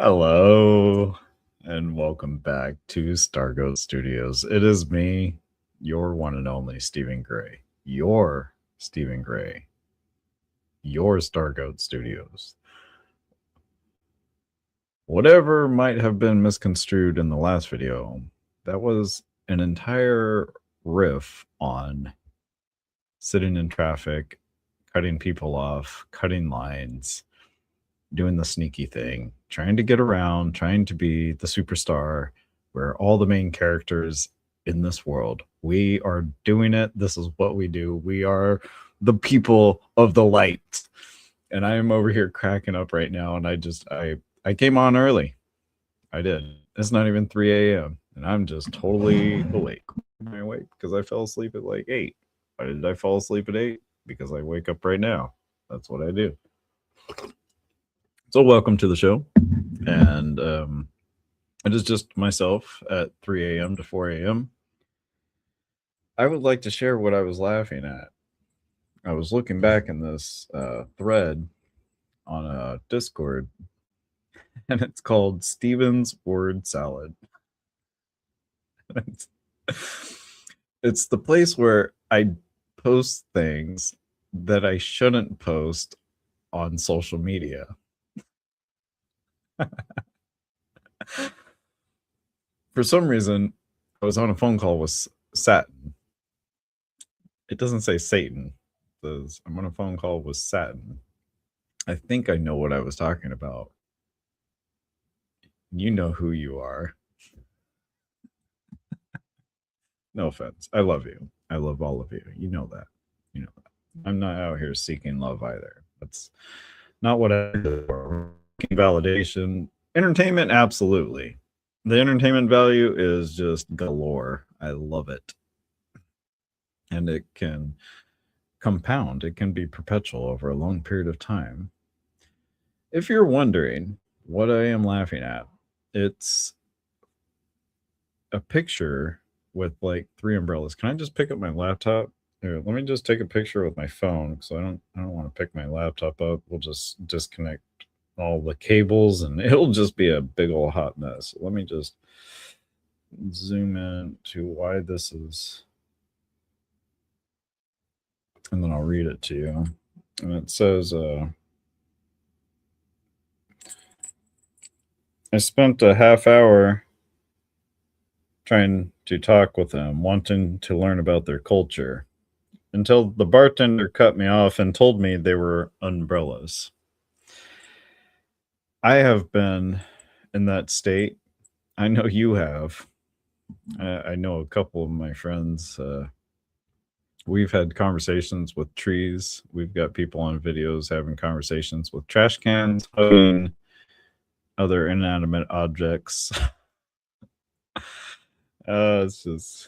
Hello, and welcome back to Stargoat Studios. It is me, your one and only Stephen Gray. Your Stephen Gray. Your Stargoat Studios. Whatever might have been misconstrued in the last video, that was an entire riff on sitting in traffic, cutting people off, cutting lines, doing the sneaky thing, trying to get around, trying to be the superstar. We're all the main characters in this world. We are doing it. This is what we do. We are the people of the light. And I am over here cracking up right now. And I came on early. I did. It's not even 3 a.m. And I'm just totally awake. Am I awake? Because I fell asleep at like 8. Why did I fall asleep at 8? Because I wake up right now. That's what I do. So welcome to the show. And it is just myself at 3 a.m. to 4 a.m. I would like to share what I was laughing at. I was looking back in this thread on a Discord, and it's called Steven's Word Salad. It's the place where I post things that I shouldn't post on social media. For some reason, I was on a phone call with Satin. It doesn't say Satan. It says I'm on a phone call with Satin. I think I know what I was talking about. You know who you are. No offense. I love you. I love all of you. You know that. You know that. I'm not out here seeking love either. That's not what I do for. Validation. Entertainment, absolutely. The entertainment value is just galore. I love it. And it can compound. It can be perpetual over a long period of time. If you're wondering what I am laughing at, it's a picture with like 3 umbrellas. Can I just pick up my laptop? Here, let me just take a picture with my phone because I don't want to pick my laptop up. We'll just disconnect all the cables and it'll just be a big old hot mess. Let me just zoom in to why this is, and then I'll read it to you. And it says, I spent a half hour trying to talk with them, wanting to learn about their culture, until the bartender cut me off and told me they were umbrellas. I have been in that state. I know you have. I know a couple of my friends. We've had conversations with trees. We've got people on videos having conversations with trash cans, hugging other inanimate objects. It's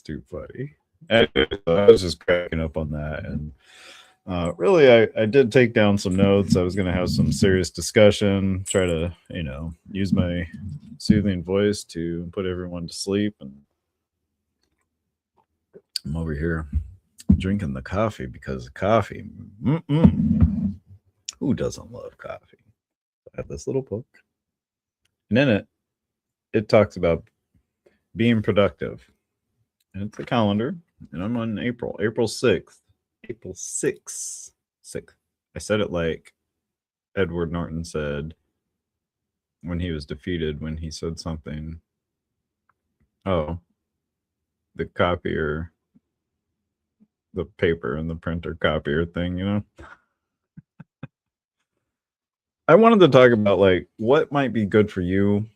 too funny. Anyway, so I was just cracking up on that. And really, I did take down some notes. I was going to have some serious discussion, try to, use my soothing voice to put everyone to sleep. And I'm over here drinking the coffee because coffee, who doesn't love coffee? I have this little book, and in it talks about being productive. And it's a calendar, and I'm on April 6th. April 6th. I said it like Edward Norton said when he was defeated, when he said something. Oh, the copier, the paper and the printer copier thing, I wanted to talk about like what might be good for you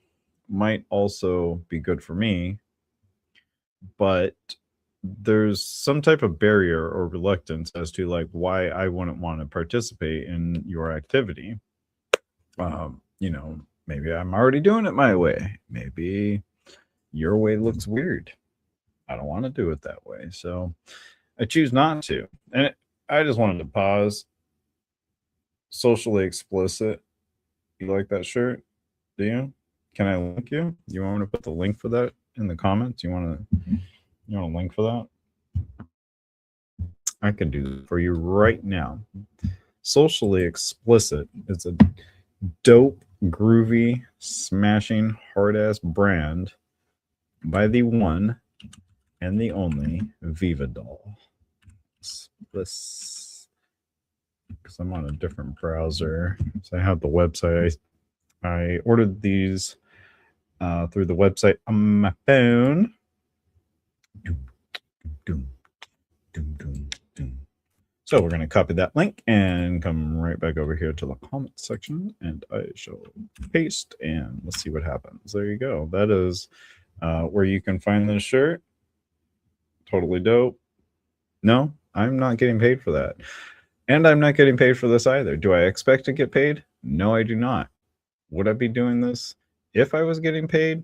might also be good for me, but there's some type of barrier or reluctance as to like why I wouldn't want to participate in your activity. Maybe I'm already doing it my way. Maybe your way looks weird. I don't want to do it that way. So I choose not to. And I just wanted to pause. Socially explicit. You like that shirt? Do you? Can I link you? You want me to put the link for that in the comments? You want a link for that? I can do that for you right now. Socially explicit is a dope groovy, smashing, hard-ass brand by the one and the only Vividol. This, because I'm on a different browser, so I have the website. I ordered these through the website on my phone. So we're going to copy that link and come right back over here to the comment section, and I shall paste, and let's see what happens. There you go. That is where you can find this shirt. Totally dope. No, I'm not getting paid for that. And I'm not getting paid for this either. Do I expect to get paid? No, I do not. Would I be doing this if I was getting paid?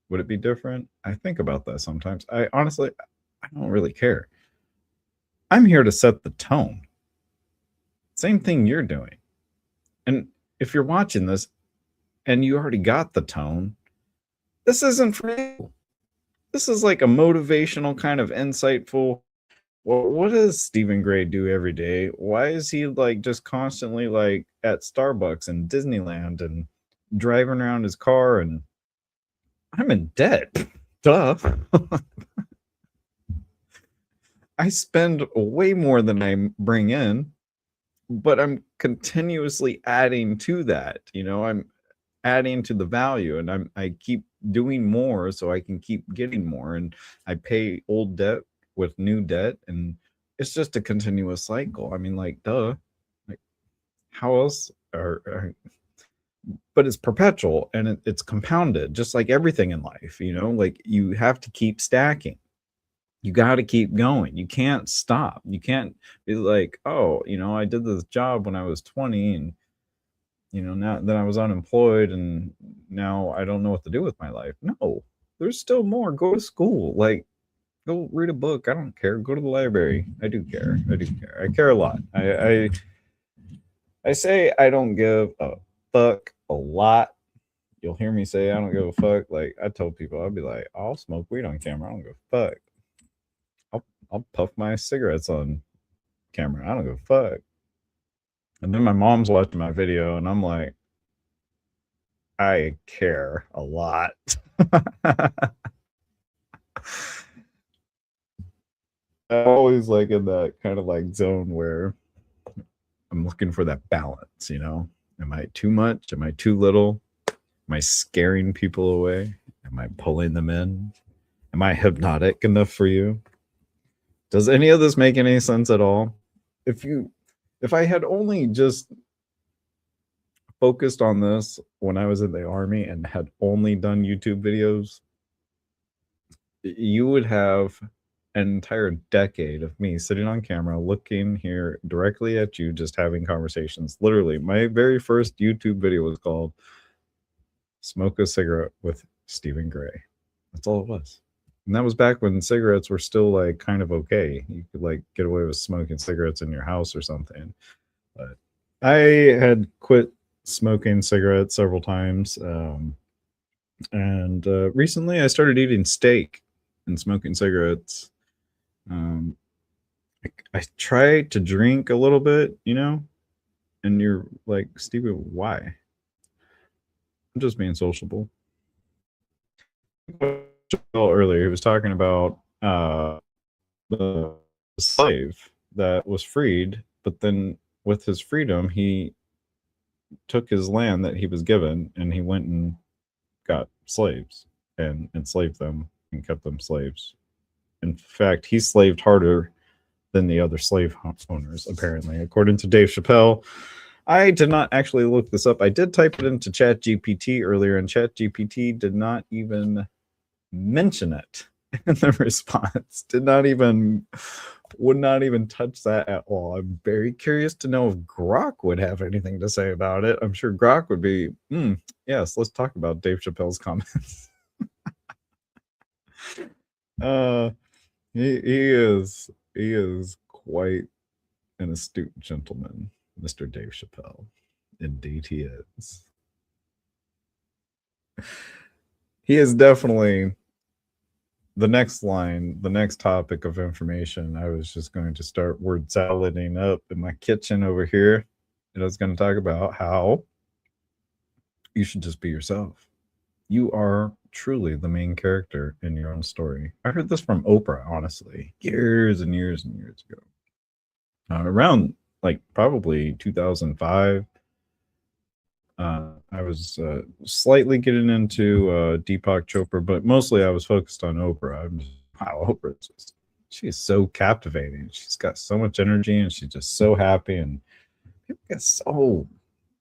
Would it be different? I think about that sometimes. I honestly don't really care. I'm here to set the tone. Same thing you're doing. And if you're watching this and you already got the tone, this isn't for you. This is like a motivational kind of insightful. Well, what does Stephen Gray do every day? Why is he like just constantly like at Starbucks and Disneyland and driving around his car? And I'm in debt. Duh. I spend way more than I bring in, but I'm continuously adding to that. You know, I'm adding to the value, and I keep doing more so I can keep getting more, and I pay old debt with new debt, and it's just a continuous cycle. I mean, like, duh, like how else but it's perpetual, and it's compounded just like everything in life, you know, like you have to keep stacking. You got to keep going. You can't stop. You can't be like, oh, you know, I did this job when I was 20, and you know, now then I was unemployed, and now I don't know what to do with my life. No, there's still more. Go to school. Like, go read a book. I don't care. Go to the library. I do care. I do care. I care a lot. I say I don't give a fuck a lot. You'll hear me say I don't give a fuck. Like, I told people, I'll be like, I'll smoke weed on camera. I don't give a fuck. I'll puff my cigarettes on camera. I don't give a fuck. And then my mom's watching my video, and I'm like, I care a lot. I'm always like in that kind of like zone where I'm looking for that balance, you know? Am I too much? Am I too little? Am I scaring people away? Am I pulling them in? Am I hypnotic enough for you? Does any of this make any sense at all? If I had only just focused on this when I was in the army and had only done YouTube videos, you would have an entire decade of me sitting on camera, looking here directly at you, just having conversations. Literally, my very first YouTube video was called Smoke a Cigarette with Stephen Gray. That's all it was. And that was back when cigarettes were still like kind of okay. You could like get away with smoking cigarettes in your house or something. But I had quit smoking cigarettes several times. And recently I started eating steak and smoking cigarettes. I try to drink a little bit, you know, and you're like, Stevie, why? I'm just being sociable. Earlier, he was talking about the slave that was freed, but then with his freedom, he took his land that he was given and he went and got slaves and enslaved them and kept them slaves. In fact, he slaved harder than the other slave owners, apparently, according to Dave Chappelle. I did not actually look this up. I did type it into ChatGPT earlier, and ChatGPT did not even mention it in the response. Would not even touch that at all. I'm very curious to know if Grok would have anything to say about it. I'm sure Grok would be, yes, let's talk about Dave Chappelle's comments. He is quite an astute gentleman, Mr. Dave Chappelle. Indeed he is. He is definitely the next line, the next topic of information. I was just going to start word salading up in my kitchen over here. And I was going to talk about how You should just be yourself. You are truly the main character in your own story. I heard this from Oprah, honestly, years and years and years ago. Around like probably 2005. I was slightly getting into Deepak Chopra, but mostly I was focused on Oprah. I'm just, wow, Oprah, she is so captivating. She's got so much energy, and she's just so happy, and people get so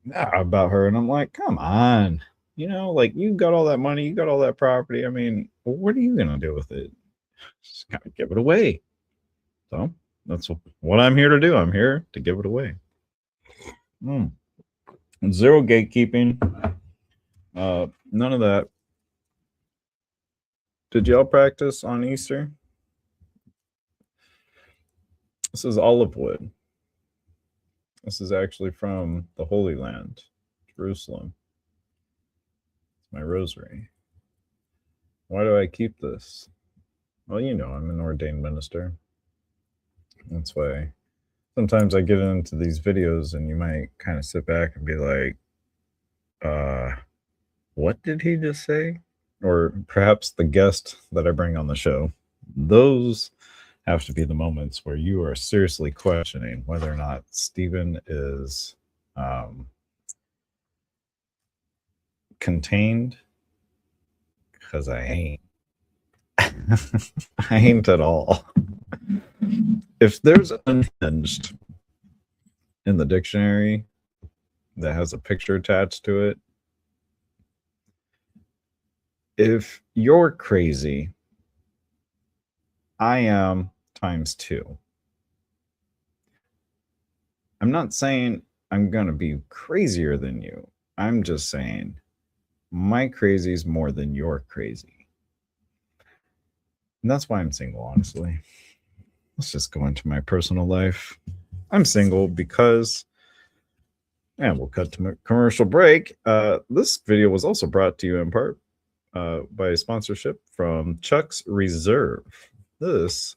mad about her. And I'm like, come on, like you got all that money, you got all that property. I mean, what are you gonna do with it? Just gotta give it away. So that's what I'm here to do. I'm here to give it away. Zero gatekeeping. None of that. Did y'all practice on Easter? This is olive wood. This is actually from the Holy Land, Jerusalem. It's my rosary. Why do I keep this? Well, I'm an ordained minister. That's why sometimes I get into these videos and you might kind of sit back and be like, what did he just say? Or perhaps the guest that I bring on the show. Those have to be the moments where you are seriously questioning whether or not Stephen is contained, because I ain't. I ain't at all. If there's unhinged in the dictionary that has a picture attached to it, if you're crazy, I am ×2. I'm not saying I'm going to be crazier than you. I'm just saying my crazy is more than your crazy. And that's why I'm single, honestly. Let's just go into my personal life. I'm single because, and we'll cut to commercial break. This video was also brought to you in part by a sponsorship from Chuck's Reserve. This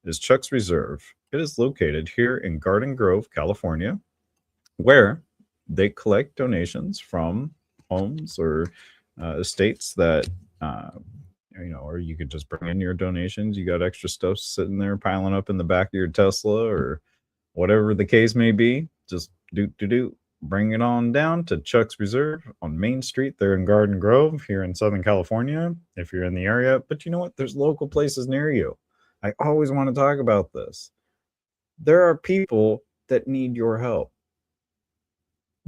is Chuck's Reserve. It is located here in Garden Grove, California, where they collect donations from homes or estates that, or you could just bring in your donations. You got extra stuff sitting there piling up in the back of your Tesla or whatever the case may be. Just bring it on down to Chuck's Reserve on Main Street there in Garden Grove here in Southern California, if you're in the area. But you know what? There's local places near you. I always want to talk about this. There are people that need your help.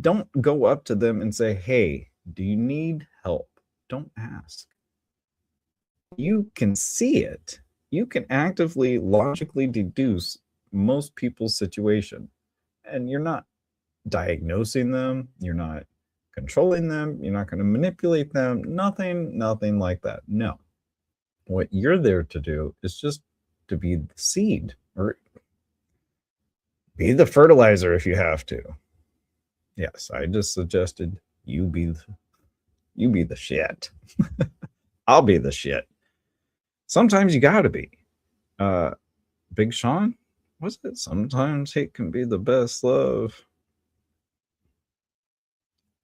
Don't go up to them and say, hey, do you need help? Don't ask. You can see it. You can actively, logically deduce most people's situation. And you're not diagnosing them. You're not controlling them. You're not going to manipulate them. Nothing like that. No. What you're there to do is just to be the seed, or be the fertilizer if you have to. Yes, I just suggested you be the shit. I'll be the shit. Sometimes you gotta be. Big Sean, was it? Sometimes hate can be the best love.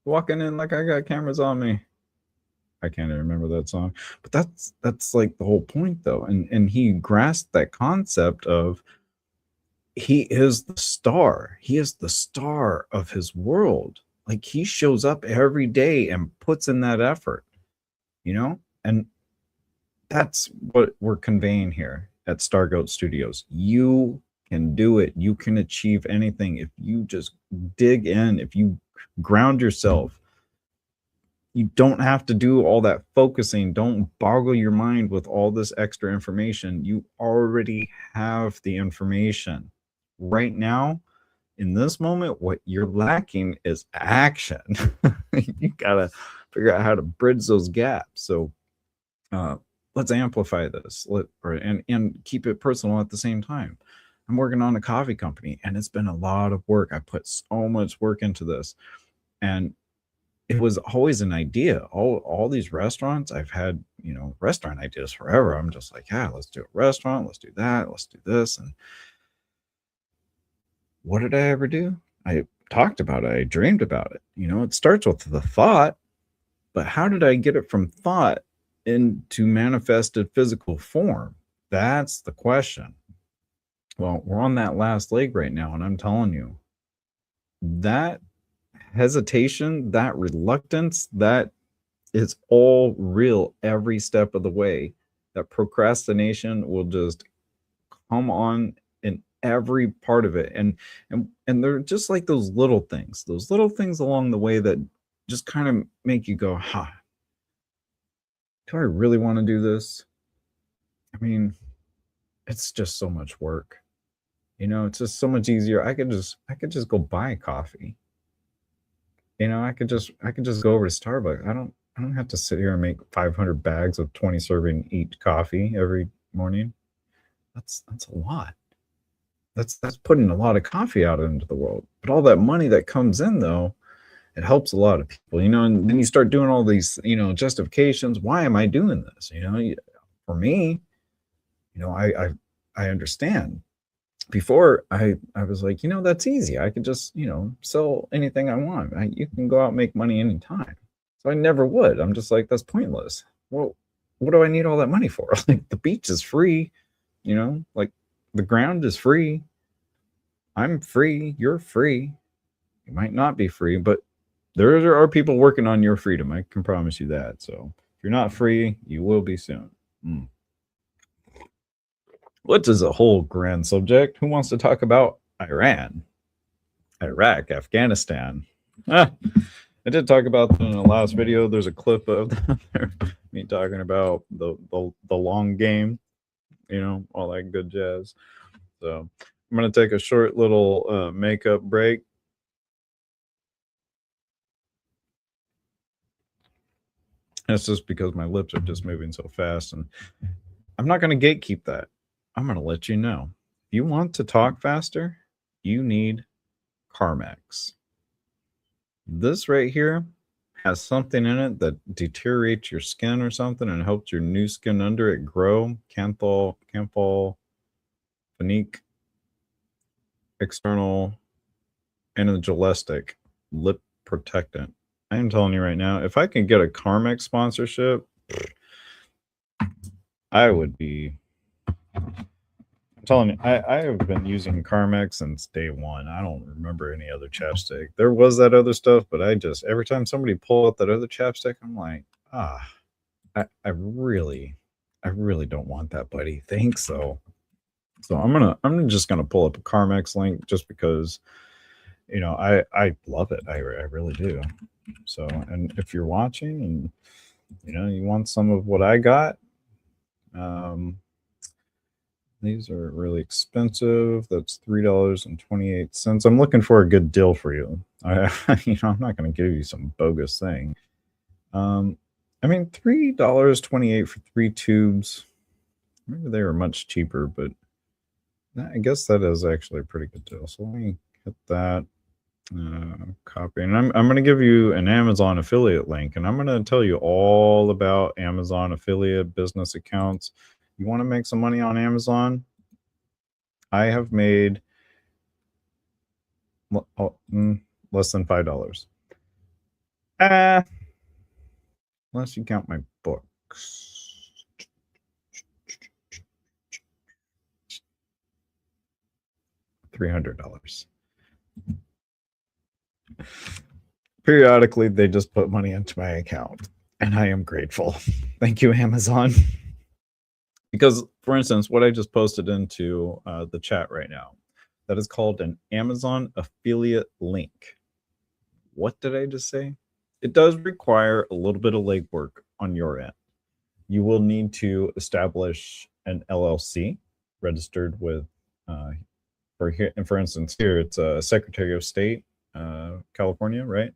Walking in like I got cameras on me. I can't even remember that song, but that's like the whole point, though. And he grasped that concept of he is the star. He is the star of his world. Like, he shows up every day and puts in that effort, and that's what we're conveying here at Stargoat Studios. You can do it. You can achieve anything if you just dig in, if you ground yourself. You don't have to do all that focusing. Don't boggle your mind with all this extra information. You already have the information. Right now, in this moment, what you're lacking is action. You gotta figure out how to bridge those gaps. So let's amplify this and keep it personal at the same time. I'm working on a coffee company, and it's been a lot of work. I put so much work into this, and it was always an idea. All these restaurants, I've had, restaurant ideas forever. I'm just like, yeah, let's do a restaurant. Let's do that. Let's do this. And what did I ever do? I talked about it. I dreamed about it. It starts with the thought. But how did I get it from thought into manifested physical form? That's the question. Well, we're on that last leg right now, and I'm telling you, that hesitation, that reluctance, that is all real every step of the way. That procrastination will just come on in every part of it. And they're just like those little things along the way that just kind of make you go, do I really want to do this? I mean, it's just so much work. It's just so much easier. I could just go buy coffee. I could just go over to Starbucks. I don't have to sit here and make 500 bags of 20 serving each coffee every morning. That's a lot. That's putting a lot of coffee out into the world. But all that money that comes in, though, it helps a lot of people, and then you start doing all these, justifications. Why am I doing this? For me, I understand. Before I was like, that's easy. I could just, sell anything I want. You can go out and make money anytime. So I never would. I'm just like, that's pointless. Well, what do I need all that money for? Like, the beach is free, like the ground is free. I'm free. You're free. You might not be free, but there are people working on your freedom. I can promise you that. So if you're not free, you will be soon. What is a whole grand subject? Who wants to talk about Iran, Iraq, Afghanistan? I did talk about them in the last video. There's a clip of me talking about the long game, all that good jazz. So I'm going to take a short little makeup break. That's just because my lips are just moving so fast, and I'm not going to gatekeep that. I'm going to let you know. If you want to talk faster, you need Carmex. This right here has something in it that deteriorates your skin or something and helps your new skin under it grow. Canthal, Phenique, external, anagalistic lip protectant. I am telling you right now, if I can get a Carmex sponsorship, I would be. I'm telling you, I have been using Carmex since day one. I don't remember any other chapstick. There was that other stuff, but every time somebody pull out that other chapstick, I'm like, I really don't want that, buddy. Thanks. So I'm just gonna pull up a Carmex link just because, I love it. I really do. So, and if you're watching and you want some of what I got, these are really expensive. That's $3.28. I'm looking for a good deal for you. I'm not going to give you some bogus thing. $3.28 for 3 tubes. Maybe they were much cheaper, but I guess that is actually a pretty good deal. So let me hit that copy, and I'm going to give you an Amazon affiliate link, and I'm going to tell you all about Amazon affiliate business accounts. You want to make some money on Amazon? I have made less than $5. Unless you count my books. $300. Periodically, they just put money into my account, and I am grateful. Thank you, Amazon. Because, for instance, what I just posted into the chat right now, that is called an Amazon affiliate link. What did I just say? It does require a little bit of legwork on your end. You will need to establish an LLC registered with, for instance, here it's a Secretary of State, California, right?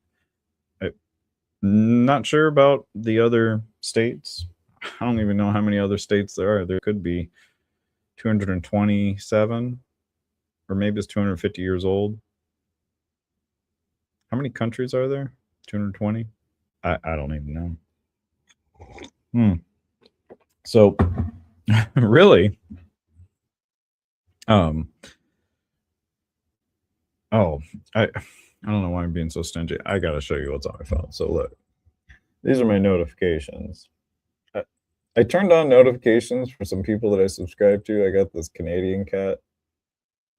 I'm not sure about the other states. I don't even know how many other states there are. There could be 227, or maybe it's 250 years old. How many countries are there? 220? I don't even know. So, really? I don't know why I'm being so stingy. I gotta show you what's on my phone. So look. These are my notifications. I turned on notifications for some people that I subscribe to. I got this Canadian cat.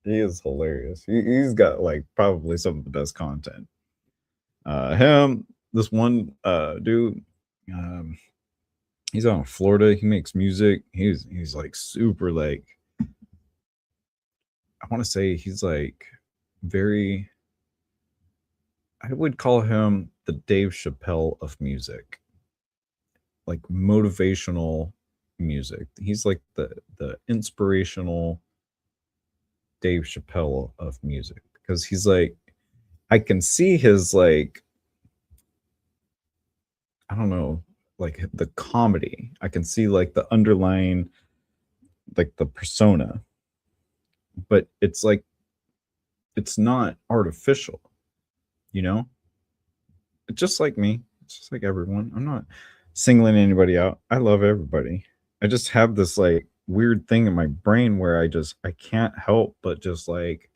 He is hilarious. He's got like probably some of the best content. Him, this one dude, um, he's out in Florida. He makes music. He's like super like, I want to say he's like very, I would call him the Dave Chappelle of music, like motivational music. He's like the inspirational Dave Chappelle of music because he's like, I can see his like, I don't know, like the comedy. I can see like the underlying, like the persona, but it's like it's not artificial, you know? It's just like me. It's just like everyone. I'm not singling anybody out. I love everybody. I just have this like weird thing in my brain where I can't help but just like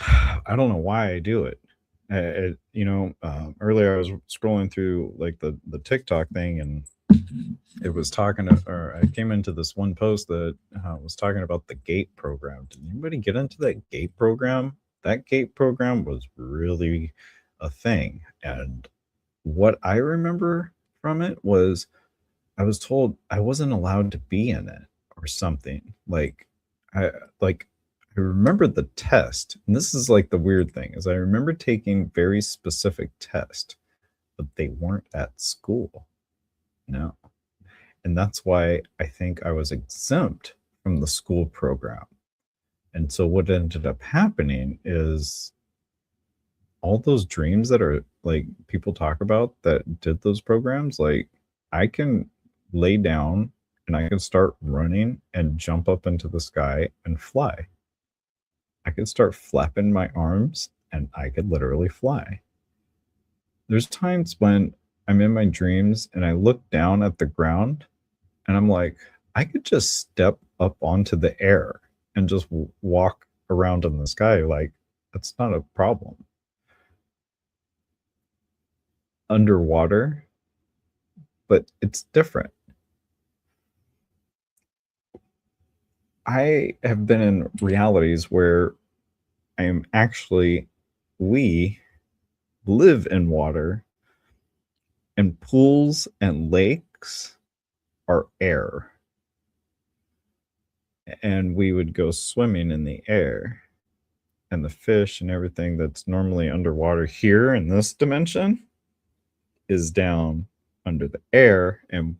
I don't know why I do it. Earlier I was scrolling through like the TikTok thing, and it was or I came into this one post that was talking about the GATE program. Did anybody get into that GATE program? That GATE program was really a thing. And what I remember from it was I was told I wasn't allowed to be in it or something. I like I remember the test, and this is like the weird thing is I remember taking very specific tests, but they weren't at school. No. And that's why I think I was exempt from the school program. And so what ended up happening is all those dreams that are like people talk about that did those programs, like I can lay down and I can start running and jump up into the sky and fly. I could start flapping my arms and I could literally fly. There's times when I'm in my dreams and I look down at the ground and I'm like, I could just step up onto the air and just walk around in the sky. Like, that's not a problem. Underwater, but it's different. I have been in realities where I am actually, we live in water, and pools and lakes are air. And we would go swimming in the air. And the fish and everything that's normally underwater here in this dimension is down under the air. And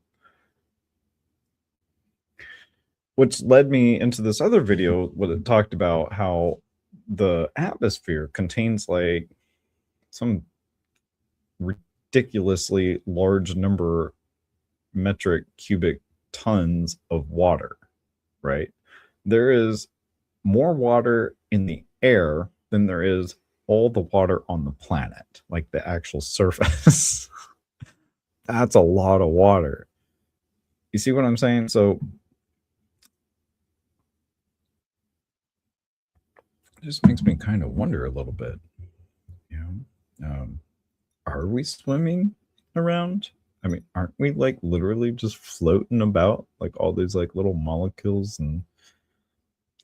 which led me into this other video where it talked about how the atmosphere contains like some ridiculously large number metric cubic tons of water, right? There is more water in the air than there is all the water on the planet, like the actual surface. That's a lot of water. You see what I'm saying? So it just makes me kind of wonder a little bit, you know, are we swimming around? I mean, aren't we like literally just floating about like all these like little molecules and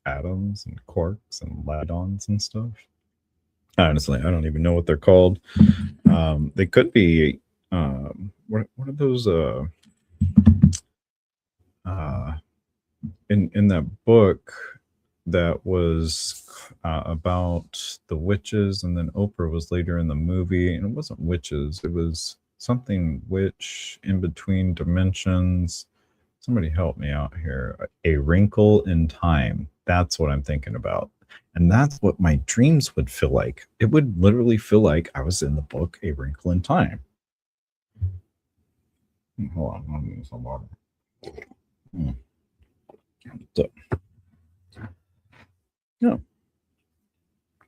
atoms and quarks and ladons and stuff? Honestly, I don't even know what they're called. They could be what are those in that book that was about the witches, and then Oprah was later in the movie, and it wasn't witches, it was something witch in between dimensions. Somebody help me out here. A Wrinkle in Time. That's what I'm thinking about. And that's what my dreams would feel like. It would literally feel like I was in the book A Wrinkle in Time. Hold on, I'm getting some water. So, no.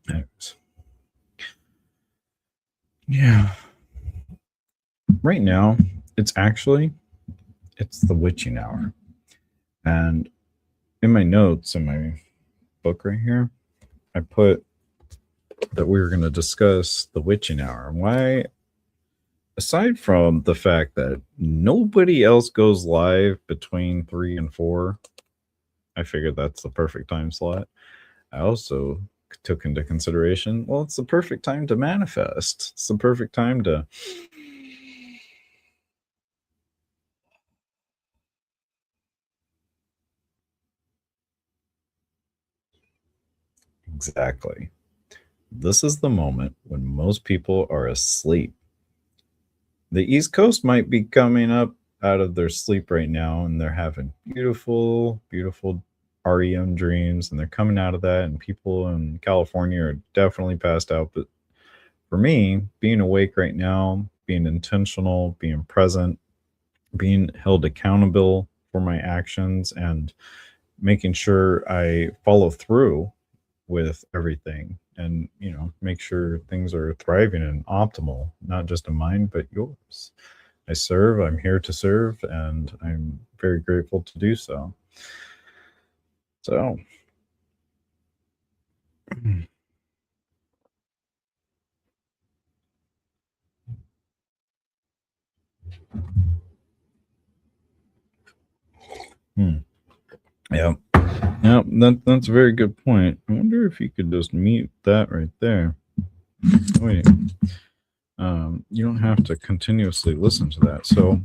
Anyways. Yeah. Right now, it's the witching hour. And in my notes in my book right here, I put that we were going to discuss the witching hour and why aside from the fact that nobody else goes live between 3 and 4, I figured that's the perfect time slot. I also took into consideration, well, it's the perfect time to manifest. It's the perfect time to exactly. This is the moment when most people are asleep. The East Coast might be coming up out of their sleep right now, and they're having beautiful, beautiful REM dreams, and they're coming out of that. And people in California are definitely passed out. But for me, being awake right now, being intentional, being present, being held accountable for my actions, and making sure I follow through with everything, and make sure things are thriving and optimal, not just in mine but yours. I'm here to serve, and I'm very grateful to do so. So hmm. Yeah, yeah, that's a very good point. I wonder if you could just mute that right there. Wait, you don't have to continuously listen to that. So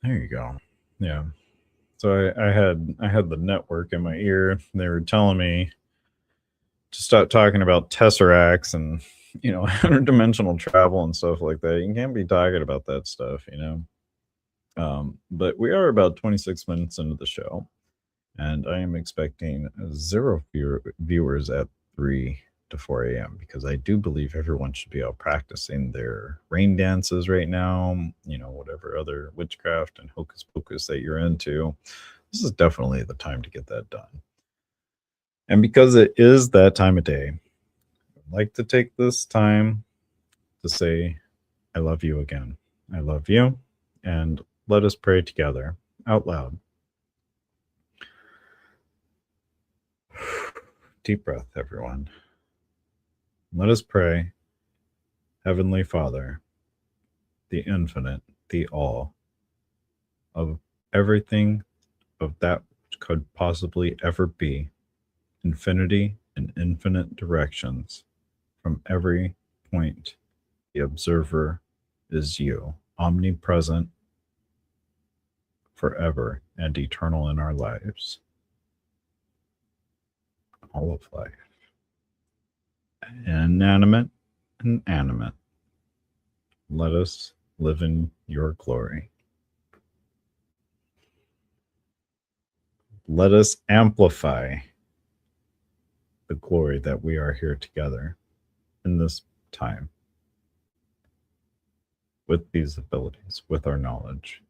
there you go. Yeah. So I had the network in my ear. They were telling me to stop talking about tesseracts and interdimensional travel and stuff like that. You can't be talking about that stuff. But we are about 26 minutes into the show, and I am expecting zero viewers at 3 to 4 a.m. because I do believe everyone should be out practicing their rain dances right now. Whatever other witchcraft and hocus pocus that you're into. This is definitely the time to get that done. And because it is that time of day, I'd like to take this time to say, I love you again. I love you. And let us pray together out loud. Deep breath, everyone. Let us pray. Heavenly Father, the infinite, the all of everything of that which could possibly ever be, infinity and infinite directions from every point. The observer is you, omnipresent, forever, and eternal in our lives. All of life, inanimate and animate. Let us live in your glory. Let us amplify the glory that we are here together in this time with these abilities, with our knowledge,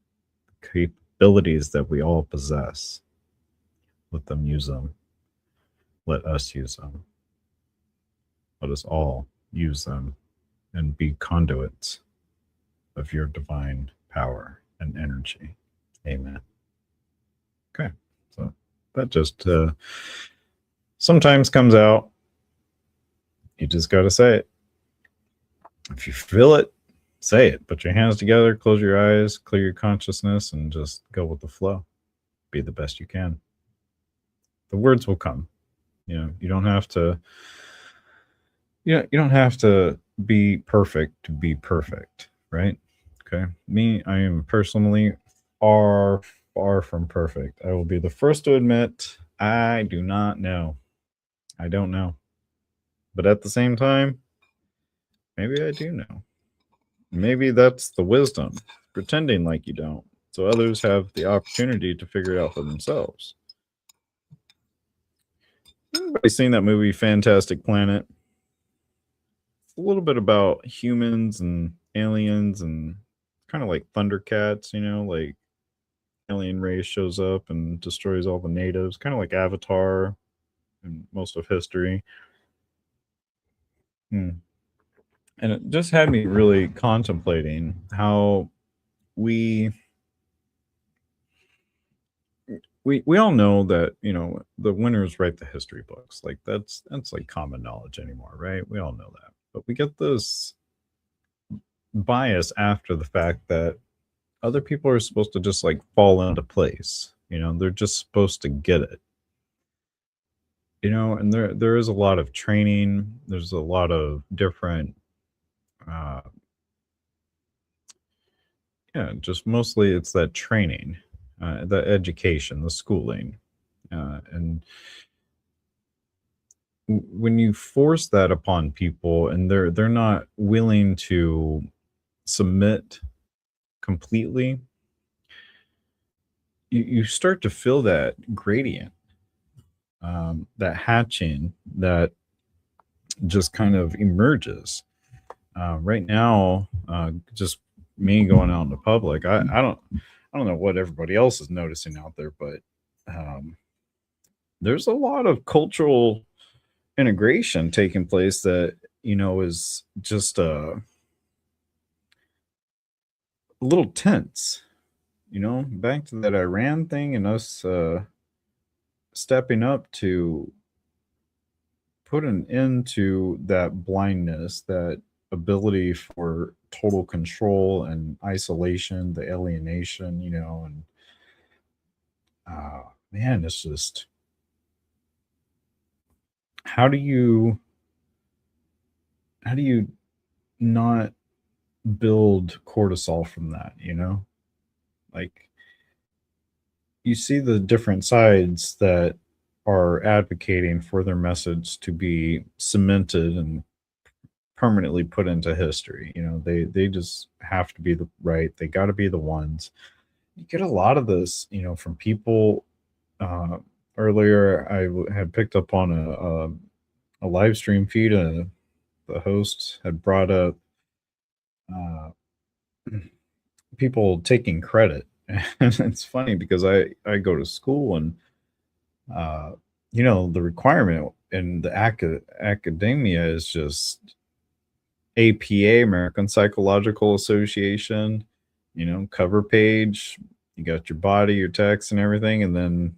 capabilities that we all possess. Let them use them. Let us use them. Let us all use them and be conduits of your divine power and energy. Amen. Okay. So that just sometimes comes out. You just got to say it. If you feel it, say it. Put your hands together, close your eyes, clear your consciousness, and just go with the flow. Be the best you can. The words will come. You don't have to. You don't have to be perfect to be perfect, right? Okay. Me, I am personally far, far from perfect. I will be the first to admit I do not know. I don't know. But at the same time, maybe I do know. Maybe that's the wisdom, pretending like you don't, so others have the opportunity to figure it out for themselves. Anybody seen that movie Fantastic Planet? It's a little bit about humans and aliens and kind of like Thundercats, like alien race shows up and destroys all the natives, kind of like Avatar and most of history. Hmm. And it just had me really contemplating how we we all know that the winners write the history books. Like that's like common knowledge anymore, right? We all know that. But we get this bias after the fact that other people are supposed to just like fall into place. They're just supposed to get it. And there is a lot of training. There's a lot of different, uh, yeah, just mostly it's that training, the education, the schooling, and when you force that upon people and they're not willing to submit completely, you start to feel that gradient, that hatching that just kind of emerges. Right now, just me going out in the public, I don't know what everybody else is noticing out there, but um, there's a lot of cultural integration taking place that is just a little tense. Back to that Iran thing and us stepping up to put an end to that blindness, that ability for total control and isolation, the alienation, and man, it's just how do you how do you not build cortisol from that, Like you see the different sides that are advocating for their message to be cemented and permanently put into history. They just have to be the right. They got to be the ones. You get a lot of this, from people. Uh, Earlier, had picked up on a live stream feed. The host had brought up uh, people taking credit, and it's funny because I go to school and uh, the requirement in the academia is just APA, American Psychological Association, cover page. You got your body, your text, and everything, and then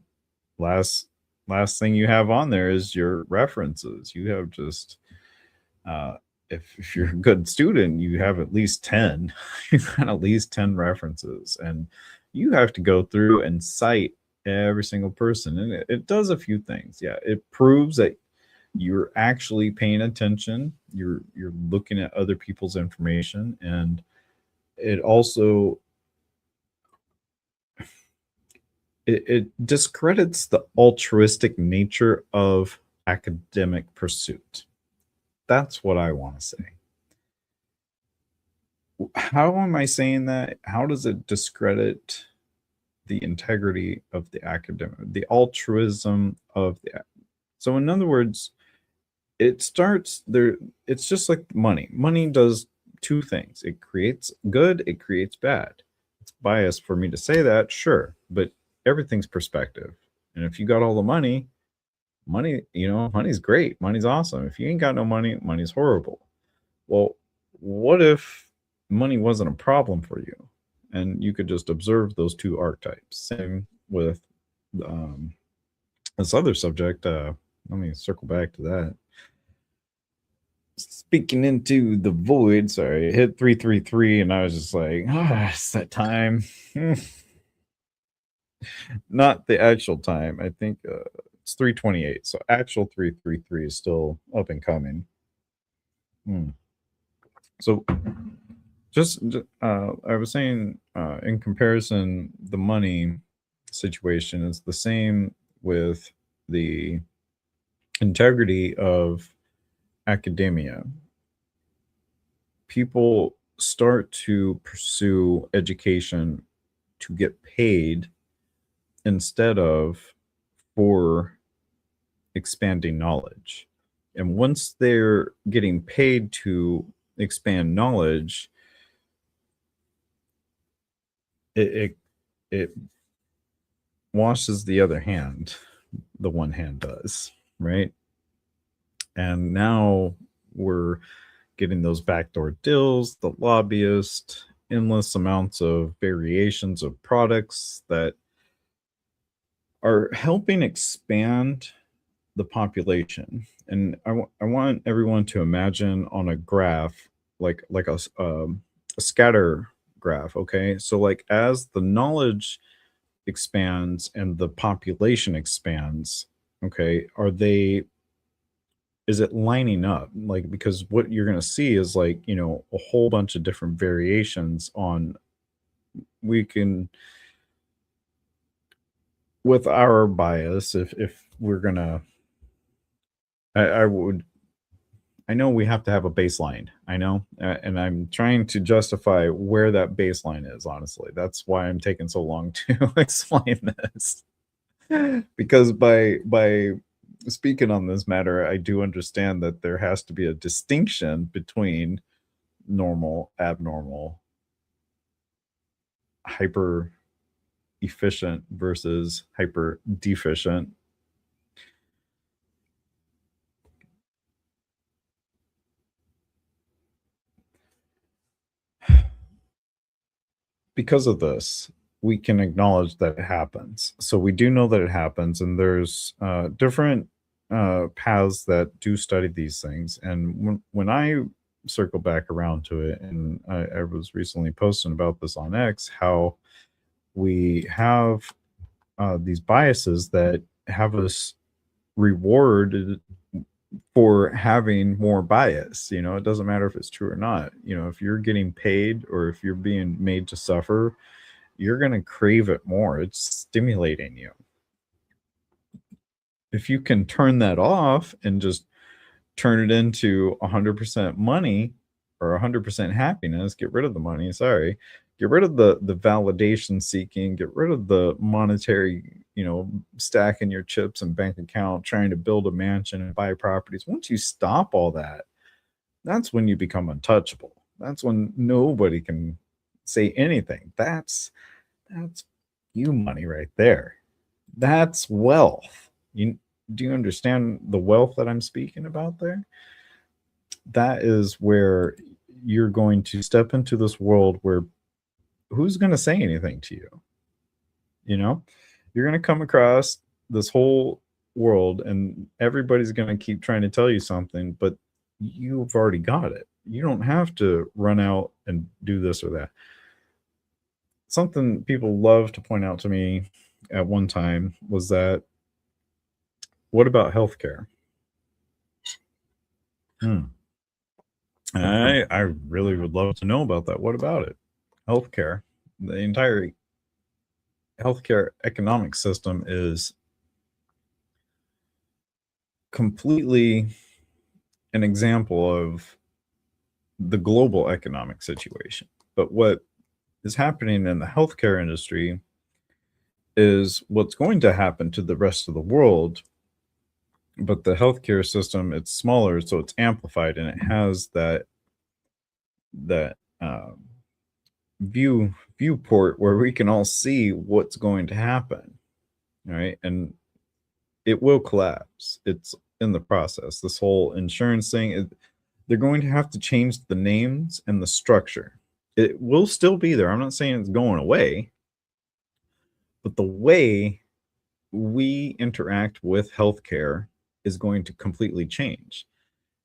last last thing you have on there is your references. You have just uh, if you're a good student, you have at least 10. You've got at least 10 references, and you have to go through and cite every single person. And it does a few things. Yeah, it proves that you're actually paying attention. You're looking at other people's information, and it also it discredits the altruistic nature of academic pursuit. That's what I want to say. How am I saying that? How does it discredit the integrity of the academic, the altruism of the? So, in other words, it starts there. It's just like money. Money does two things: it creates good, it creates bad. It's biased for me to say that, sure, but everything's perspective. And if you got all the money, money's great. Money's awesome. If you ain't got no money, money's horrible. Well, what if money wasn't a problem for you and you could just observe those two archetypes? Same with um, this other subject. Let me circle back to that. Speaking into the void, sorry, it hit 333 and I was just like, it's that time. Not the actual time. I think it's 328. So actual 333 is still up and coming. Hmm. So just I was saying in comparison, the money situation is the same with the integrity of academia. People start to pursue education to get paid instead of for expanding knowledge. And once they're getting paid to expand knowledge, it it washes the other hand. The one hand does, right? And now we're getting those backdoor deals, the lobbyist, endless amounts of variations of products that are helping expand the population. And I want everyone to imagine on a graph like a scatter graph. Okay, so like as the knowledge expands and the population expands, okay, is it lining up? Like, because what you're going to see is like, a whole bunch of different variations on, we can, with our bias, if we're going to, I would, I know we have to have a baseline. I know, and I'm trying to justify where that baseline is. Honestly, that's why I'm taking so long to explain this. Because by speaking on this matter, I do understand that there has to be a distinction between normal, abnormal, hyper efficient versus hyper deficient. Because of this, we can acknowledge that it happens. So we do know that it happens, and there's different paths that do study these things. And when I circle back around to it, and I was recently posting about this on X, how we have these biases that have us rewarded for having more bias. It doesn't matter if it's true or not. If you're getting paid or if you're being made to suffer, you're going to crave it more. It's stimulating you. If you can turn that off and just turn it into 100% money or 100% happiness, get rid of the money, sorry, get rid of the validation seeking, get rid of the monetary, stacking your chips and bank account, trying to build a mansion and buy properties. Once you stop all that, that's when you become untouchable. That's when nobody can say anything. That's you money right there. That's wealth. Do you understand the wealth that I'm speaking about there? That is where you're going to step into this world where who's going to say anything to you? You're going to come across this whole world and everybody's going to keep trying to tell you something, but you've already got it. You don't have to run out and do this or that. Something people love to point out to me at one time was that, what about healthcare? I really would love to know about that. What about it? Healthcare. The entire healthcare economic system is completely an example of the global economic situation. But what is happening in the healthcare industry is what's going to happen to the rest of the world. But the healthcare system, it's smaller, so it's amplified, and it has that viewport where we can all see what's going to happen, right? And it will collapse. It's in the process. This whole insurance thing, they're going to have to change the names and the structure. It will still be there. I'm not saying it's going away, but the way we interact with healthcare is going to completely change.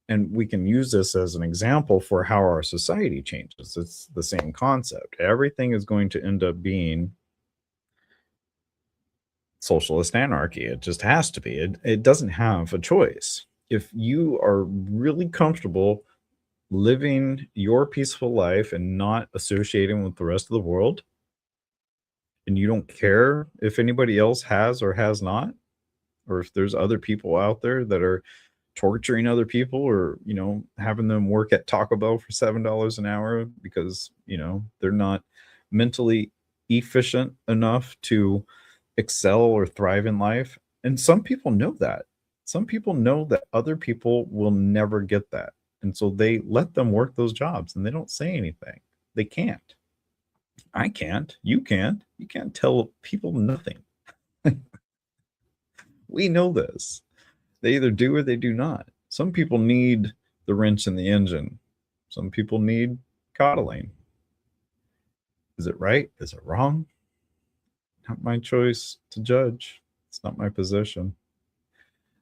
And we can use this as an example for how our society changes. It's the same concept. Everything is going to end up being socialist anarchy. It just has to be. It doesn't have a choice. If you are really comfortable living your peaceful life and not associating with the rest of the world, and you don't care if anybody else has or has not, or if there's other people out there that are torturing other people, or having them work at Taco Bell for $7 an hour because they're not mentally efficient enough to excel or thrive in life. And some people know that. Some people know that other people will never get that, and so they let them work those jobs and they don't say anything. They can't. I can't. You can't. You can't tell people nothing. We know this. They either do or they do not. Some people need the wrench in the engine. Some people need coddling. Is it right? Is it wrong? Not my choice to judge. It's not my position.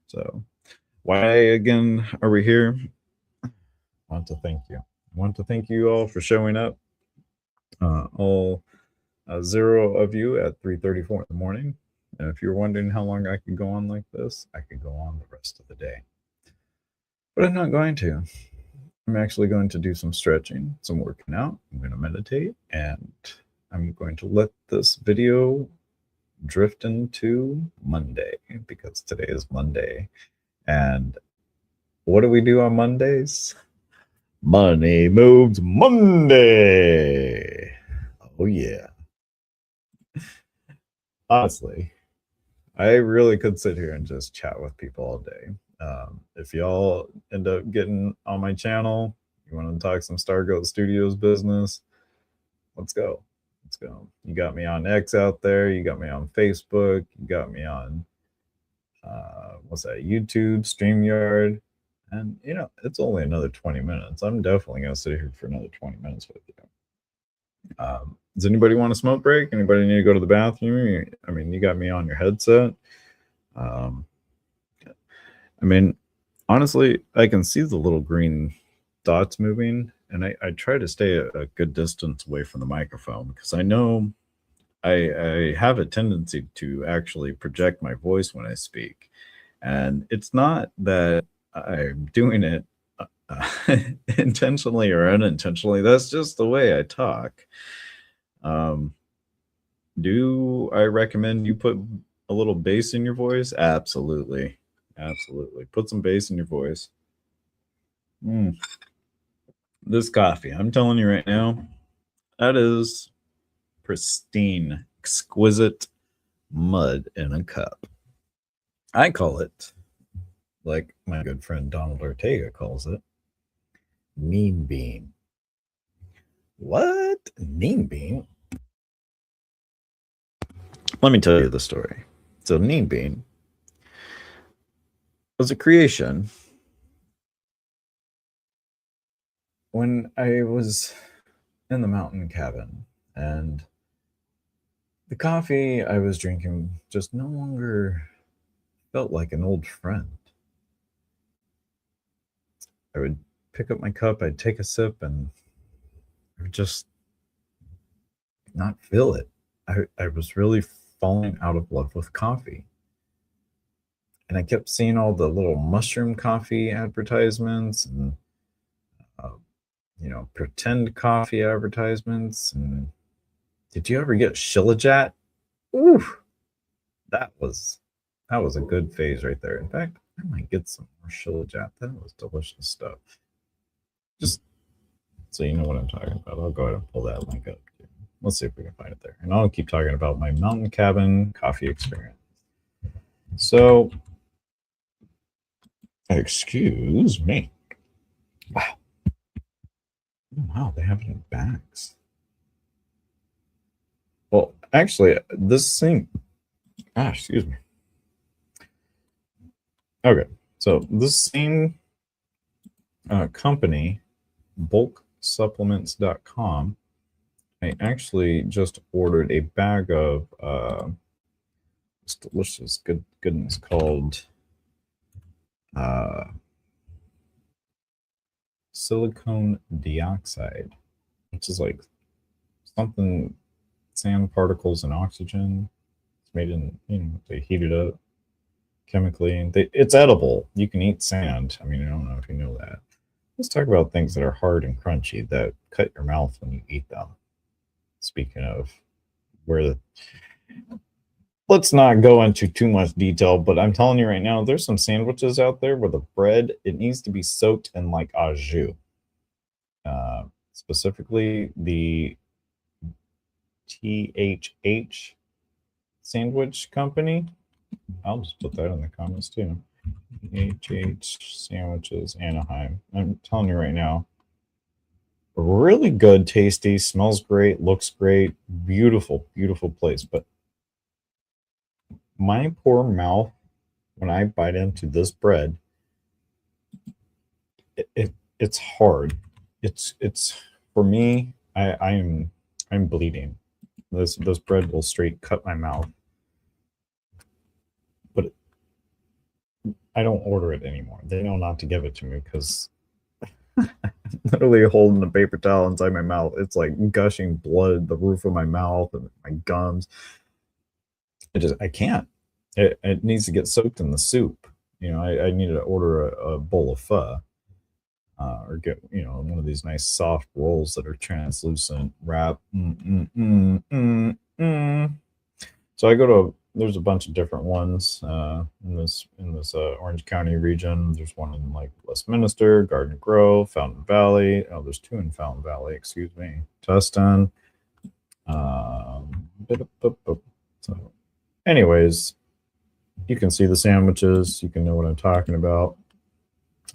So, why again are we here? I want to thank you. I want to thank you all for showing up. all zero of you at 3:34 in the morning. And if you're wondering how long I could go on like this, I could go on the rest of the day. But I'm not going to. I'm actually going to do some stretching, some working out. I'm going to meditate, and I'm going to let this video drift into Monday because today is Monday. And what do we do on Mondays? Money Moves Monday. Oh, yeah. Honestly, I really could sit here and just chat with people all day. If y'all end up getting on my channel, you want to talk some Stargoat Studios business, let's go. Let's go. You got me on X out there. You got me on Facebook. You got me on, what's that, YouTube, StreamYard. And, you know, it's only another 20 minutes. I'm definitely going to sit here for another 20 minutes with you. Does anybody want a smoke break? Anybody need to go to the bathroom? I mean, you got me on your headset. I mean, honestly, I can see the little green dots moving, and I try to stay a good distance away from the microphone because I know I have a tendency to actually project my voice when I speak. And it's not that I'm doing it intentionally or unintentionally. That's just the way I talk. Do I recommend you put a little bass in your voice? Absolutely. Absolutely. Put some bass in your voice. This coffee, I'm telling you right now, that is pristine, exquisite mud in a cup. I call it, like my good friend Donald Ortega calls it, mean bean. What? Mean bean? Let me tell you the story. So, Mean Bean was a creation when I was in the mountain cabin, and the coffee I was drinking just no longer felt like an old friend. I would pick up my cup, I'd take a sip, and I would just not feel it. I was really falling out of love with coffee. And I kept seeing all the little mushroom coffee advertisements and, uh, pretend coffee advertisements. And did you ever get Shilajit? Ooh, that was a good phase right there. In fact, I might get some more Shilajit. That was delicious stuff. Just so you know what I'm talking about, I'll go ahead and pull that link up. Let's see if we can find it there. And I'll keep talking about my mountain cabin coffee experience. So, excuse me. Wow. Oh, wow, they have it in bags. Well, actually, this thing, excuse me. Okay, so this same company, bulksupplements.com, I actually just ordered a bag of this delicious goodness called silicone dioxide, which is like something sand particles and oxygen. It's made in, they heat it up chemically, and it's edible. You can eat sand. I mean, I don't know if you know that. Let's talk about things that are hard and crunchy that cut your mouth when you eat them. Speaking of let's not go into too much detail, but I'm telling you right now, there's some sandwiches out there where the bread, it needs to be soaked in like au jus. Specifically the THH sandwich company. I'll just put that in the comments too. THH sandwiches, Anaheim. I'm telling you right now, really good, tasty, smells great, looks great, beautiful, beautiful place. But my poor mouth, when I bite into this bread, it's hard. It's for me. I'm bleeding. This bread will straight cut my mouth. But I don't order it anymore. They know not to give it to me because Literally holding a paper towel inside my mouth. It's like gushing blood, the roof of my mouth and my gums. I can't. It needs to get soaked in the soup. You know, I need to order a bowl of pho, or get, you know, one of these nice soft rolls that are translucent wrap. So I go to, there's a bunch of different ones in this Orange County region. There's one in like Westminster, Garden Grove, Fountain Valley. Oh, there's two in Fountain Valley. Excuse me, Tustin. So, anyways, you can see the sandwiches. You can know what I'm talking about.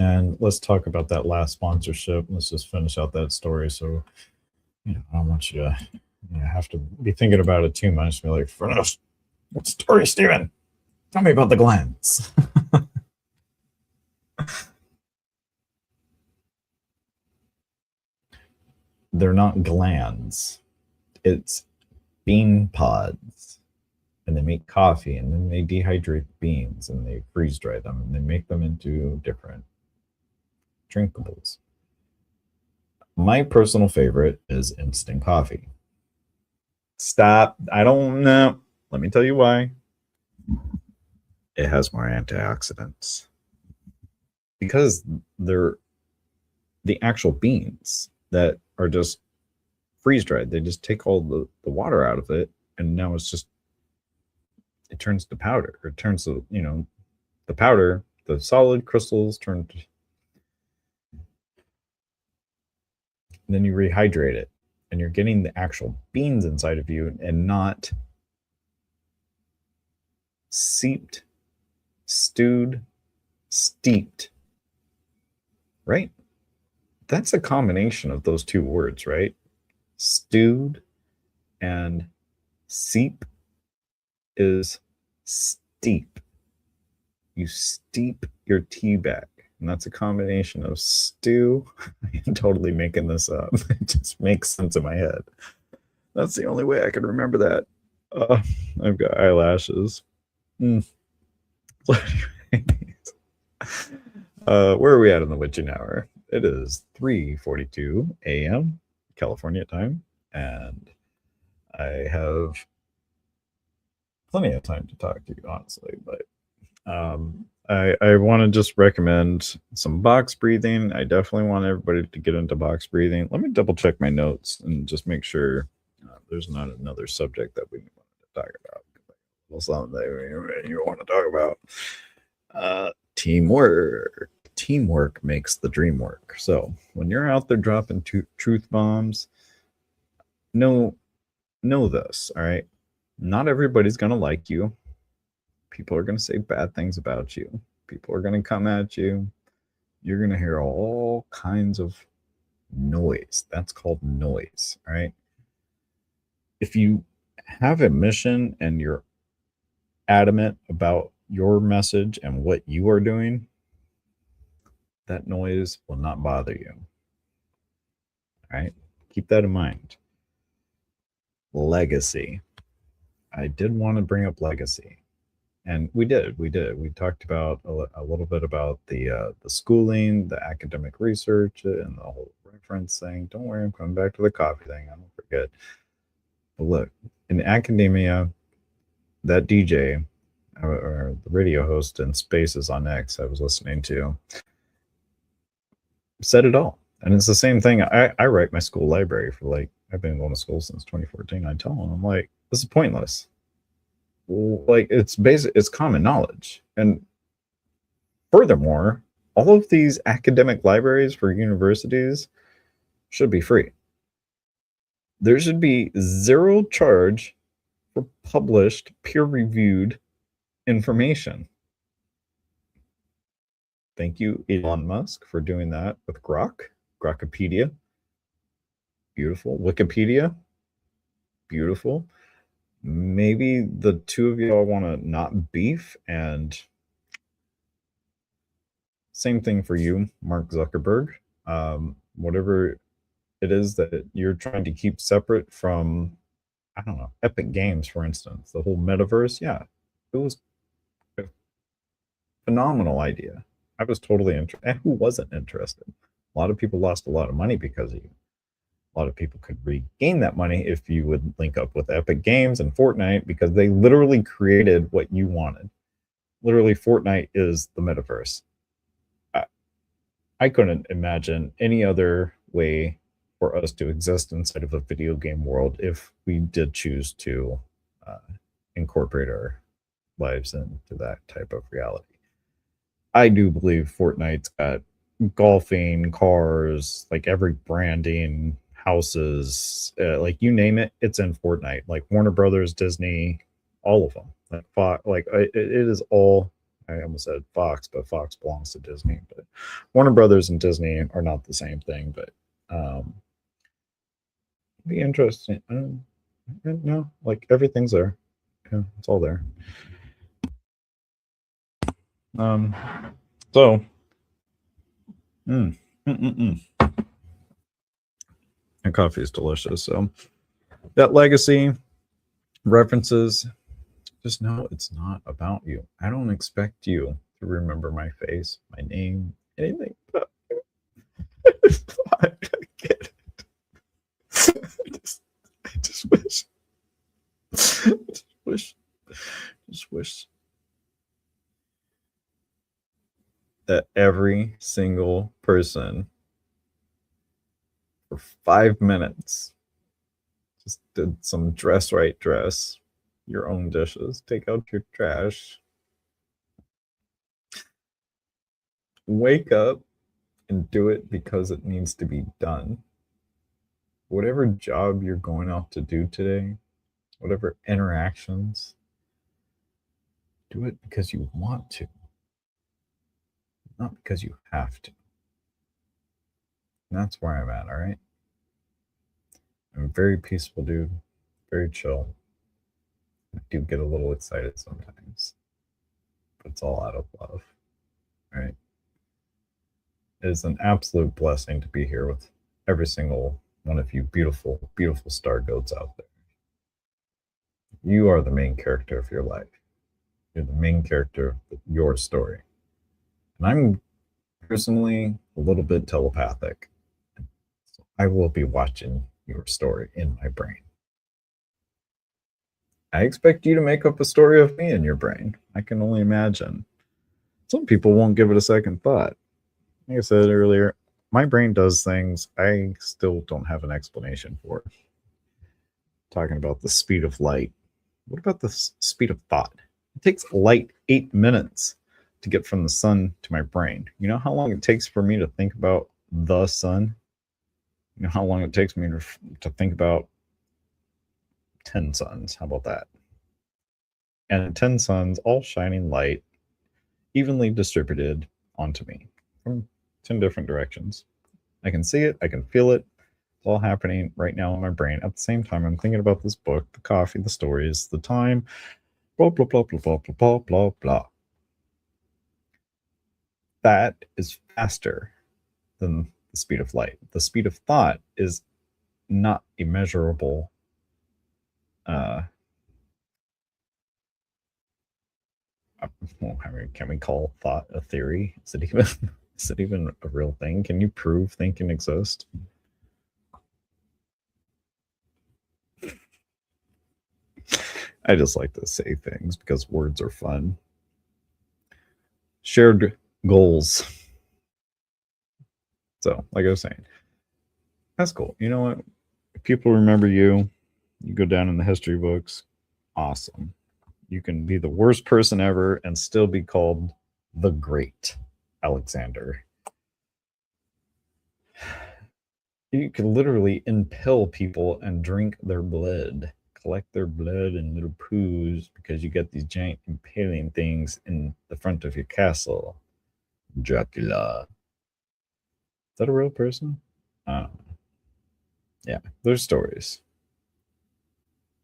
And let's talk about that last sponsorship. Let's just finish out that story. So, you know, I don't want you to have to be thinking about it too much. Be like, finish. What story, Steven? Tell me about the glands. They're not glands. It's bean pods. And they make coffee, and then they dehydrate beans, and they freeze dry them, and they make them into different drinkables. My personal favorite is instant coffee. Stop. I don't know. Let me tell you why. It has more antioxidants. Because they're the actual beans that are just freeze dried. They just take all the water out of it, and now it's just, it turns to powder. It turns to, you know, the powder, the solid crystals turn to, and then you rehydrate it, and you're getting the actual beans inside of you and not seeped, stewed, steeped, right? That's a combination of those two words, right? Stewed and seep is steep. You steep your tea bag, and that's a combination of stew. I'm totally making this up. It just makes sense in my head. That's the only way I can remember that. I've got eyelashes. So anyways, where are we at in the witching hour? It is 3:42 a.m. California time, and I have plenty of time to talk to you, honestly. But I want to just recommend some box breathing. I definitely want everybody to get into box breathing. Let me double check my notes and just make sure there's not another subject that we want to talk about. Something that you want to talk about. Teamwork. Teamwork makes the dream work. So when you're out there dropping truth bombs, know this, all right? Not everybody's going to like you. People are going to say bad things about you. People are going to come at you. You're going to hear all kinds of noise. That's called noise, all right? If you have a mission and you're adamant about your message and what you are doing, that noise will not bother you. All right? Keep that in mind. Legacy. I did want to bring up legacy. And we did. We talked about a little bit about the schooling, the academic research, and the whole reference thing. Don't worry, I'm coming back to the coffee thing. I don't forget. But look, in academia, that DJ or the radio host in Spaces on X I was listening to said it all. And it's the same thing. I write my school library for, like, I've been going to school since 2014. I tell them, I'm like, this is pointless. Like, it's common knowledge. And furthermore, all of these academic libraries for universities should be free. There should be zero charge for published, peer-reviewed information. Thank you, Elon Musk, for doing that with Grokipedia. Beautiful. Wikipedia. Beautiful. Maybe the two of y'all want to not beef, and same thing for you, Mark Zuckerberg. Whatever it is that you're trying to keep separate from, I don't know, Epic Games, for instance, the whole metaverse. Yeah, it was a phenomenal idea. I was totally interested. And who wasn't interested? A lot of people lost a lot of money because of you. A lot of people could regain that money if you would link up with Epic Games and Fortnite, because they literally created what you wanted. Literally, Fortnite is the metaverse. I couldn't imagine any other way for us to exist inside of a video game world if we did choose to uh, incorporate our lives into that type of reality. I do believe Fortnite's got golfing, cars, like every branding, houses, like you name it, it's in Fortnite. Like Warner Brothers, Disney, all of them. Like Fox, like it is all. I almost said Fox, but Fox belongs to Disney. But Warner Brothers and Disney are not the same thing. But be interesting. No, like everything's there. Yeah, it's all there. So, mm, mm, mm, mm. And coffee is delicious. So that legacy references, just know it's not about you. I don't expect you to remember my face, my name, anything. But I get it. I just wish that every single person for 5 minutes just did some dress right dress, your own dishes, take out your trash, wake up and do it because it needs to be done. Whatever job you're going out to do today, whatever interactions, do it because you want to, not because you have to. And that's where I'm at, all right? I'm a very peaceful dude, very chill. I do get a little excited sometimes, but it's all out of love, right? It is an absolute blessing to be here with every single one of you beautiful, beautiful star goats out there. You are the main character of your life. You're the main character of your story. And I'm personally a little bit telepathic. So I will be watching your story in my brain. I expect you to make up a story of me in your brain. I can only imagine. Some people won't give it a second thought. Like I said earlier, my brain does things I still don't have an explanation for. Talking about the speed of light. What about the speed of thought? It takes light 8 minutes to get from the sun to my brain. You know how long it takes for me to think about the sun? You know how long it takes me to think about 10 suns? How about that? And 10 suns all shining light, evenly distributed onto me from 10 different directions. I can see it, I can feel it. It's all happening right now in my brain. At the same time, I'm thinking about this book, the coffee, the stories, the time, blah, blah, blah, blah, blah, blah, blah, blah, blah. That is faster than the speed of light. The speed of thought is not immeasurable. Can we call thought a theory? Is it even a real thing? Can you prove thinking exists? I just like to say things because words are fun. Shared goals. So, like I was saying, that's cool. You know what? If people remember you, you go down in the history books. Awesome. You can be the worst person ever and still be called the Great Alexander. You can literally impale people and drink their blood, collect their blood in little poos because you got these giant impaling things in the front of your castle. Dracula. Is that a real person? Yeah, there's stories.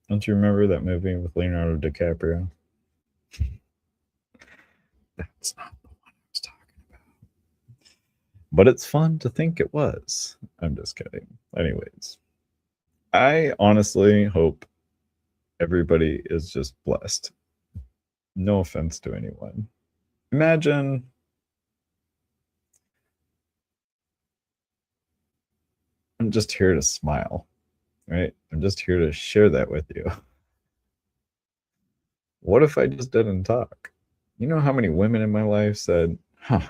Don't you remember that movie with Leonardo DiCaprio? That's not the one I was talking about. But it's fun to think it was. I'm just kidding. Anyways, I honestly hope everybody is just blessed. No offense to anyone. Imagine just here to smile, right? I'm just here to share that with you. What if I just didn't talk? You know how many women in my life said, huh,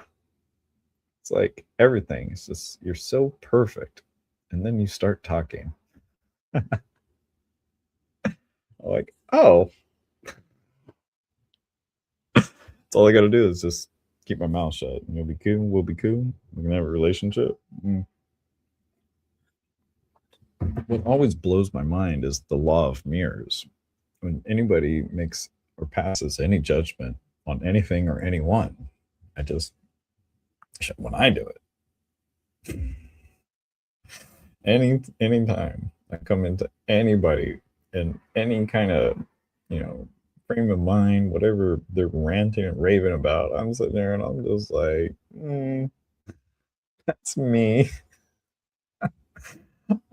it's like everything. It's just, you're so perfect. And then you start talking. Like, oh, that's all I got to do is just keep my mouth shut. And you'll be cool. We'll be cool. We can have a relationship. What always blows my mind is the law of mirrors. When anybody makes or passes any judgment on anything or anyone, I just, when I do it, anytime I come into anybody in any kind of, frame of mind, whatever they're ranting and raving about, I'm sitting there and I'm just like, that's me.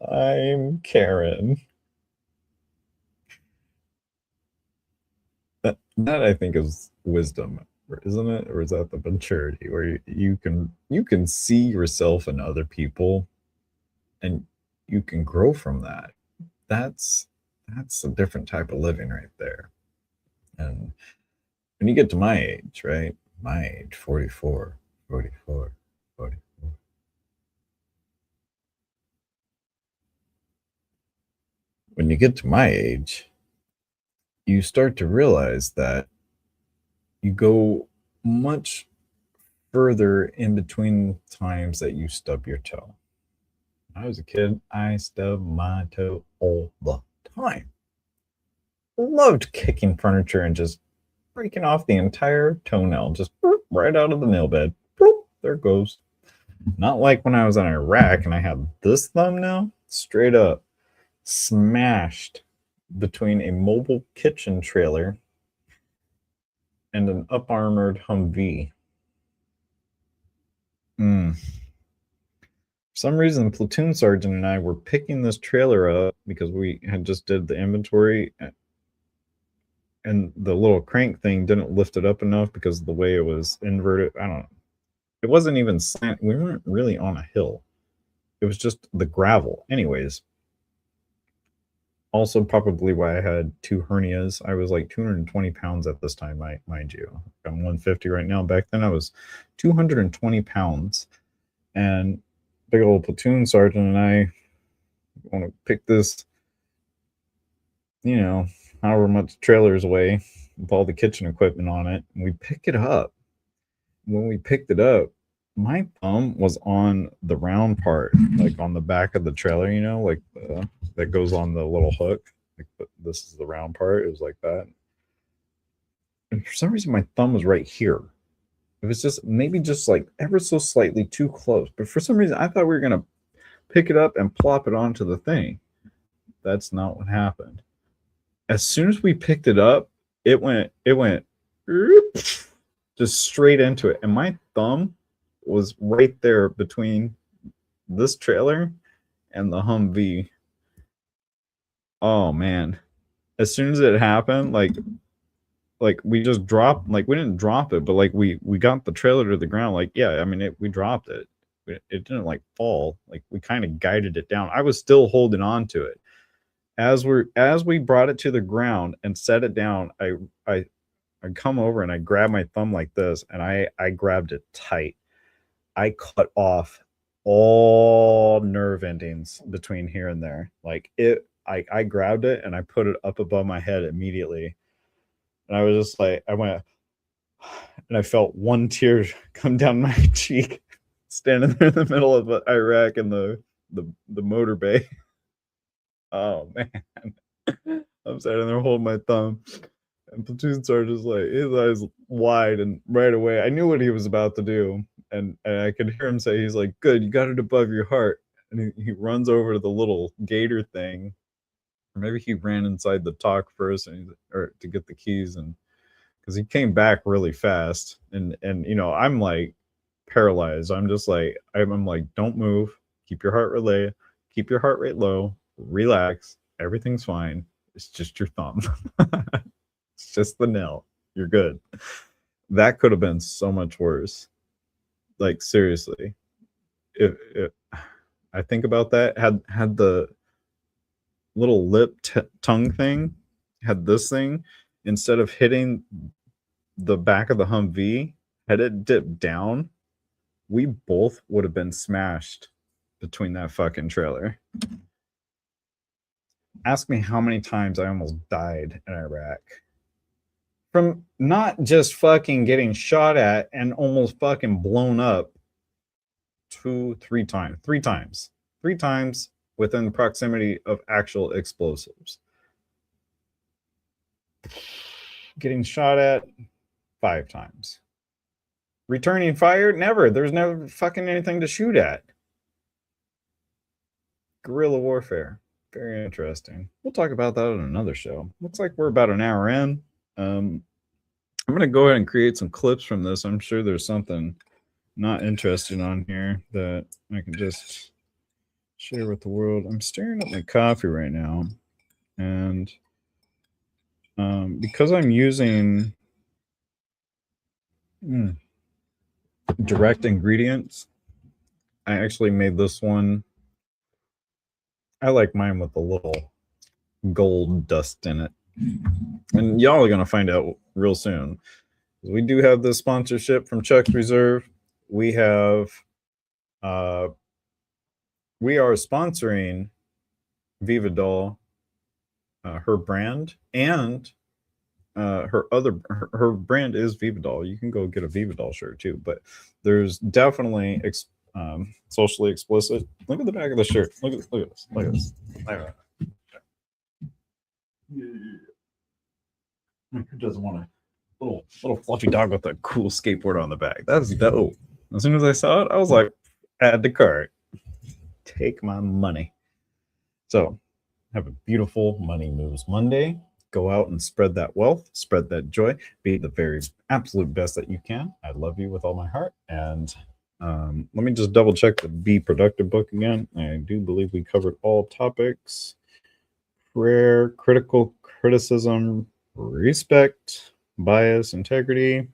I'm Karen. That I think is wisdom, isn't it? Or is that the maturity where you can see yourself in other people and you can grow from that. That's a different type of living right there. And when you get to my age, right? My age, 44, 44, 44. When you get to my age, you start to realize that you go much further in between times that you stub your toe. When I was a kid, I stubbed my toe all the time. Loved kicking furniture and just breaking off the entire toenail, just right out of the nail bed. There it goes. Not like when I was in Iraq and I had this thumb now, straight up smashed between a mobile kitchen trailer and an up armored Humvee. For some reason, the platoon sergeant and I were picking this trailer up because we had just did the inventory, and the little crank thing didn't lift it up enough because of the way it was inverted. I don't know. It wasn't even slant. We weren't really on a hill. It was just the gravel. Anyways, also probably why I had 2 hernias. I was like 220 pounds at this time, mind you. I'm 150 right now. Back then I was 220 pounds. And big old platoon sergeant and I want to pick this, however much trailers away with all the kitchen equipment on it. And we pick it up. When we picked it up, my thumb was on the round part, like on the back of the trailer, like that goes on the little hook. Like this is the round part. It was like that. And for some reason, my thumb was right here. It was just maybe just like ever so slightly too close. But for some reason, I thought we were going to pick it up and plop it onto the thing. That's not what happened. As soon as we picked it up, it went just straight into it. And my thumb was right there between this trailer and the Humvee. Oh man. As soon as it happened, like we just dropped, like we didn't drop it, but like we got the trailer to the ground. Like, yeah, I mean, we dropped it. It didn't like fall. Like we kind of guided it down. I was still holding on to it. As we brought it to the ground and set it down, I come over and I grab my thumb like this, and I grabbed it tight. I cut off all nerve endings between here and there. Like I grabbed it and I put it up above my head immediately. And I was just like, I went, and I felt one tear come down my cheek, standing there in the middle of Iraq in the motor bay. Oh man. I'm standing there holding my thumb. And platoon sergeant's like, his eyes wide, and right away I knew what he was about to do. And I could hear him say, he's like, good, you got it above your heart. And he runs over to the little gator thing. Or maybe he ran inside the talk first or to get the keys, and because he came back really fast. And I'm like paralyzed. I'm just like, I'm like, don't move, keep your heart rate low, relax, everything's fine. It's just your thumb. It's just the nail. You're good. That could have been so much worse. Like seriously, if I think about that, had the little tongue thing, had this thing, instead of hitting the back of the Humvee, had it dipped down, we both would have been smashed between that fucking trailer. Ask me how many times I almost died in Iraq from not just fucking getting shot at and almost fucking blown up 3 times within proximity of actual explosives. Getting shot at 5 times. Returning fire, never. There's never fucking anything to shoot at. Guerrilla warfare, very interesting. We'll talk about that in another show. Looks like we're about an hour in. I'm gonna go ahead and create some clips from this. I'm sure there's something not interesting on here that I can just share with the world. I'm staring at my coffee right now, and because I'm using direct ingredients, I actually made this one. I like mine with a little gold dust in it, and y'all are gonna find out real soon. We do have this sponsorship from Chuck's Reserve. We have we are sponsoring Viva Doll, her brand, and her brand is Viva Doll. You can go get a Viva Doll shirt too, but there's definitely socially explicit. Look at the back of the shirt. Look at this. Look at this. Who doesn't want a little fluffy dog with a cool skateboard on the back? That's dope. As soon as I saw it, I was like, add to cart. Take my money. So have a beautiful Money Moves Monday. Go out and spread that wealth, spread that joy, be the very absolute best that you can. I love you with all my heart. And let me just double check the Be Productive book again. I do believe we covered all topics: prayer, critical criticism, respect, bias, integrity.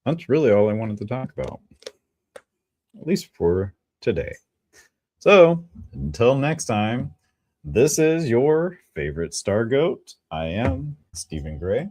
That's really all I wanted to talk about, at least for today. So until next time, this is your favorite Star Goat. I am Stephen Gray.